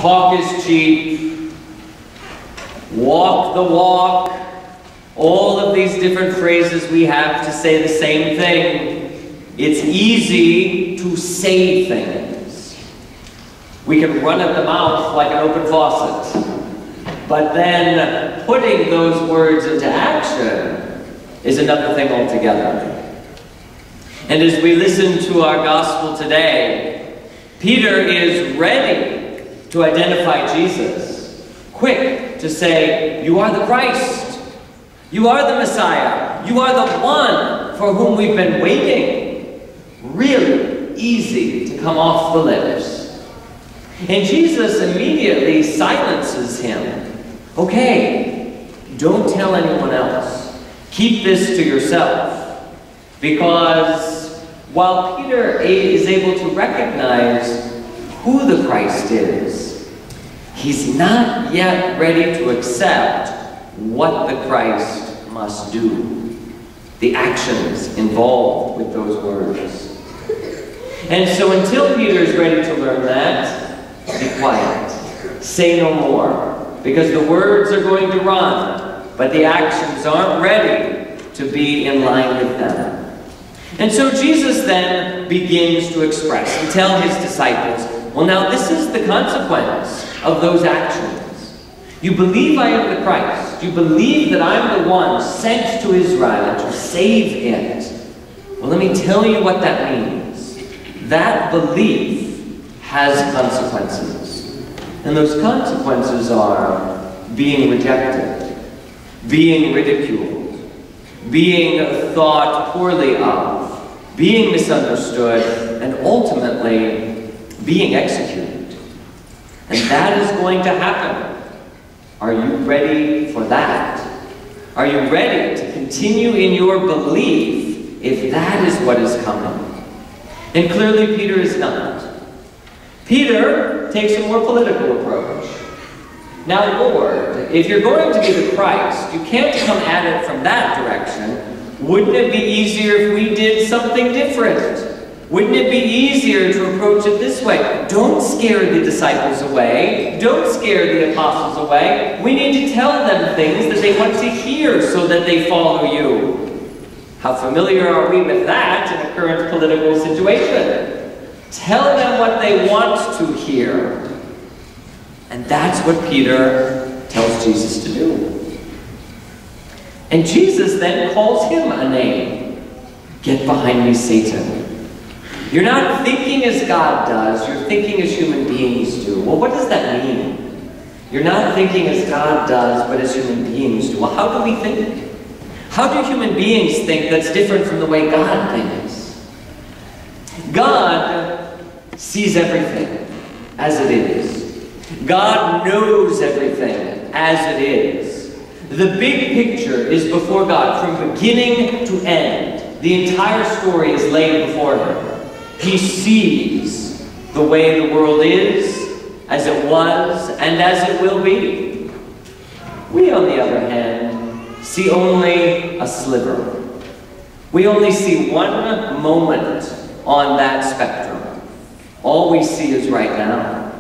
talk is cheap, walk the walk, all of these different phrases we have to say the same thing. It's easy to say things. We can run at the mouth like an open faucet. But then putting those words into action is another thing altogether. And as we listen to our gospel today, Peter is ready to identify Jesus, quick to say, "You are the Christ. You are the Messiah. You are the one for whom we've been waiting." Really easy to come off the lips. And Jesus immediately silences him. "Okay, don't tell anyone else. Keep this to yourself." Because while Peter is able to recognize who the Christ is, he's not yet ready to accept what the Christ must do, the actions involved with those words. And so until Peter is ready to learn that, be quiet. Say no more. Because the words are going to run, but the actions aren't ready to be in line with them. And so Jesus then begins to express and tell his disciples, well, now this is the consequence of those actions. You believe I am the Christ. You believe that I'm the one sent to Israel to save it. Well, let me tell you what that means. That belief has consequences. And those consequences are being rejected, being ridiculed, being thought poorly of, being misunderstood, and ultimately being executed. And that is going to happen. Are you ready for that? Are you ready to continue in your belief if that is what is coming? And clearly Peter is not. Peter takes a more political approach. Now, Lord, if you're going to be the Christ, you can't come at it from that direction. Wouldn't it be easier if we did something different? Wouldn't it be easier to approach it this way? Don't scare the disciples away. Don't scare the apostles away. We need to tell them things that they want to hear so that they follow you. How familiar are we with that in a current political situation? Tell them what they want to hear. And that's what Peter tells Jesus to do. And Jesus then calls him a name. Get behind me, Satan. You're not thinking as God does, you're thinking as human beings do. Well, what does that mean? You're not thinking as God does, but as human beings do. Well, how do we think? How do human beings think that's different from the way God thinks? God sees everything as it is. God knows everything as it is. The big picture is before God from beginning to end. The entire story is laid before him. He sees the way the world is, as it was, and as it will be. We, on the other hand, see only a sliver. We only see one moment on that spectrum. All we see is right now.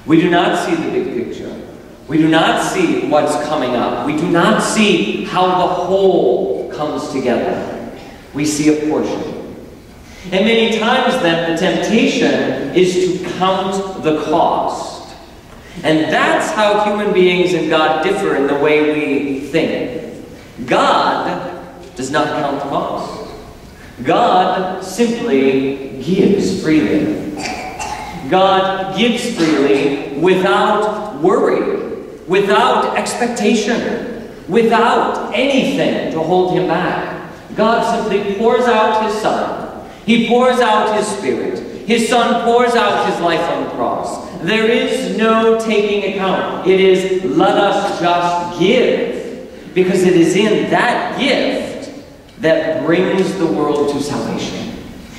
We do not see the big picture. We do not see what's coming up. We do not see how the whole comes together. We see a portion. And many times then the temptation is to count the cost. And that's how human beings and God differ in the way we think. God does not count the cost. God simply gives freely. God gives freely without worry, without expectation, without anything to hold him back. God simply pours out his Son. He pours out his Spirit. His Son pours out his life on the cross. There is no taking account. It is, let us just give. Because it is in that gift that brings the world to salvation.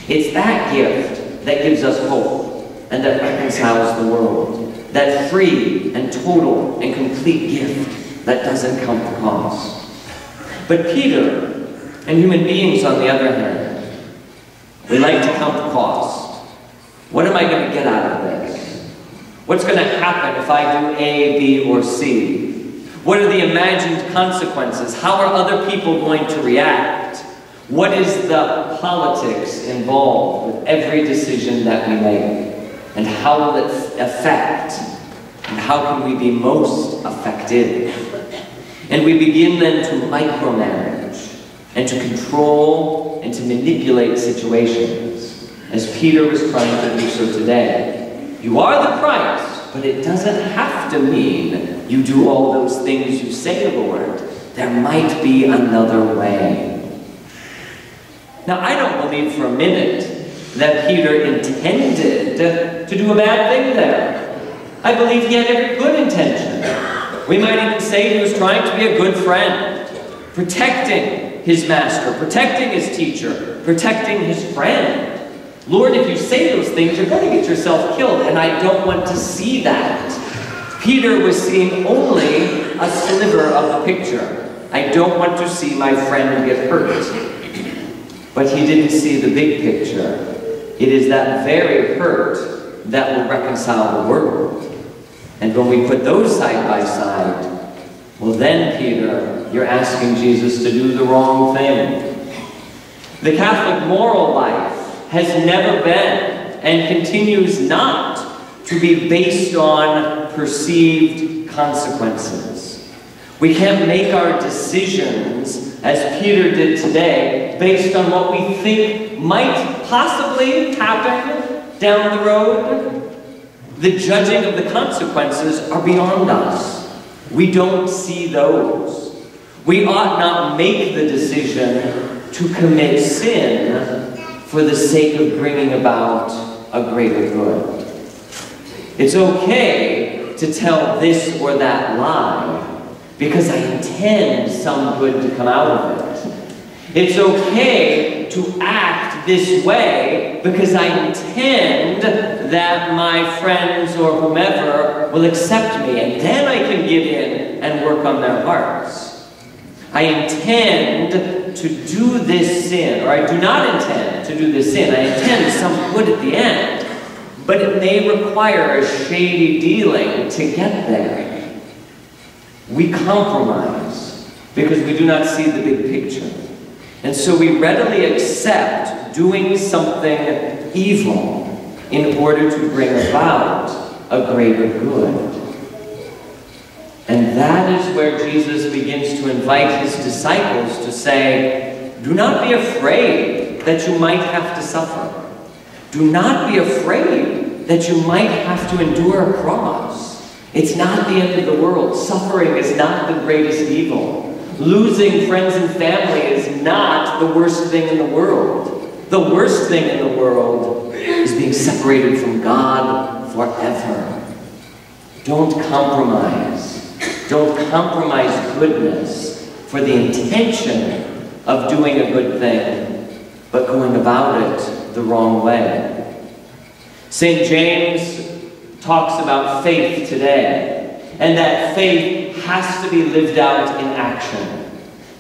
It's that gift that gives us hope and that reconciles the world. That free and total and complete gift that doesn't count the cost. But Peter and human beings, on the other hand, we like to count the cost. What am I going to get out of this? What's going to happen if I do A, B, or C? What are the imagined consequences? How are other people going to react? What is the politics involved with every decision that we make? And how will it affect? And how can we be most effective? And we begin then to micromanage and to control and to manipulate situations, as Peter was trying to do so today. You are the Christ, but it doesn't have to mean you do all those things you say, Lord. There might be another way. Now, I don't believe for a minute that Peter intended to do a bad thing there. I believe he had every good intention. We might even say he was trying to be a good friend, protecting his master, protecting his teacher, protecting his friend. Lord, if you say those things, you're going to get yourself killed, and I don't want to see that. Peter was seeing only a sliver of the picture. I don't want to see my friend get hurt. But he didn't see the big picture. It is that very hurt that will reconcile the world. And when we put those side by side, well then, Peter, you're asking Jesus to do the wrong thing. The Catholic moral life has never been and continues not to be based on perceived consequences. We can't make our decisions, as Peter did today, based on what we think might possibly happen down the road. The judging of the consequences are beyond us. We don't see those. We ought not make the decision to commit sin for the sake of bringing about a greater good. It's okay to tell this or that lie because I intend some good to come out of it. It's okay to act this way because I intend that my friends or whomever will accept me, and then I can get in and work on their hearts. I intend to do this sin, or I do not intend to do this sin. I intend some good at the end, but it may require a shady dealing to get there. We compromise because we do not see the big picture. And so we readily accept doing something evil in order to bring about a greater good. And that is where Jesus begins to invite his disciples to say, do not be afraid that you might have to suffer. Do not be afraid that you might have to endure a cross. It's not the end of the world. Suffering is not the greatest evil. Losing friends and family is not the worst thing in the world. The worst thing in the world is being separated from God forever. Don't compromise. Don't compromise goodness for the intention of doing a good thing, but going about it the wrong way. St. James talks about faith today, and that faith has to be lived out in action.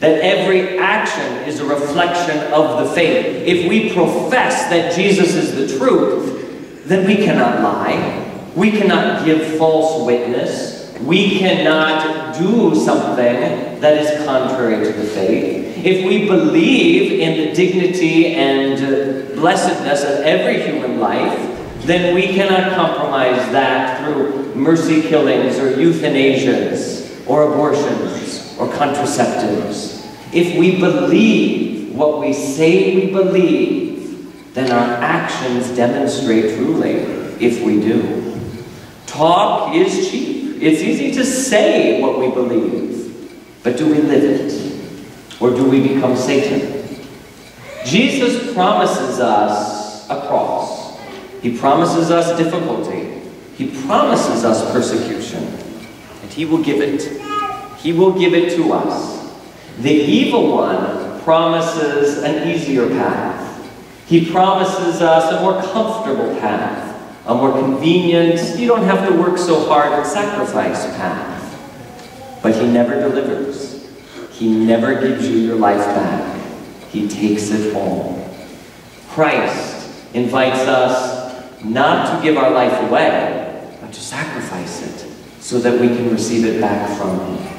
That every action is a reflection of the faith. If we profess that Jesus is the truth, then we cannot lie. We cannot give false witness. We cannot do something that is contrary to the faith. If we believe in the dignity and blessedness of every human life, then we cannot compromise that through mercy killings or euthanasias or abortions or contraceptives. If we believe what we say we believe, then our actions demonstrate truly if we do. Talk is cheap. It's easy to say what we believe, but do we live it? Or do we become Satan? Jesus promises us a cross. He promises us difficulty. He promises us persecution. And he will give it. He will give it to us. The evil one promises an easier path. He promises us a more comfortable path, a more convenient, you don't have to work so hard and sacrifice path. But he never delivers. He never gives you your life back. He takes it all. Christ invites us not to give our life away, but to sacrifice it so that we can receive it back from him.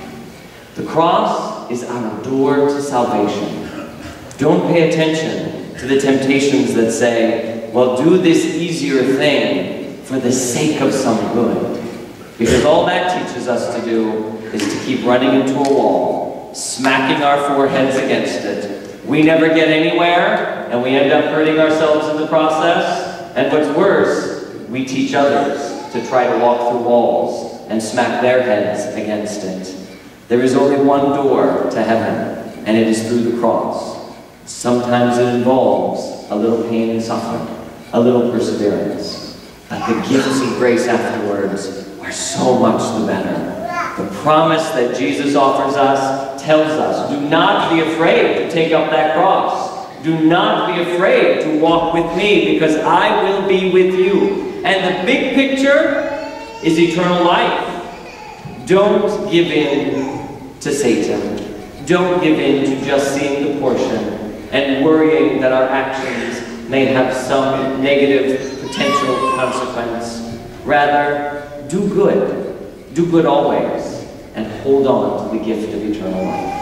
The cross is our door to salvation. Don't pay attention to the temptations that say, well, do this easier thing for the sake of some good. Because all that teaches us to do is to keep running into a wall, smacking our foreheads against it. We never get anywhere, and we end up hurting ourselves in the process. And what's worse, we teach others to try to walk through walls and smack their heads against it. There is only one door to heaven, and it is through the cross. Sometimes it involves a little pain and suffering, a little perseverance. But the gifts of grace afterwards are so much the better. The promise that Jesus offers us tells us, do not be afraid to take up that cross. Do not be afraid to walk with me, because I will be with you. And the big picture is eternal life. Don't give in to Satan. Don't give in to just seeing the portion and worrying that our actions may have some negative potential consequence. Rather, do good. Do good always, and hold on to the gift of eternal life.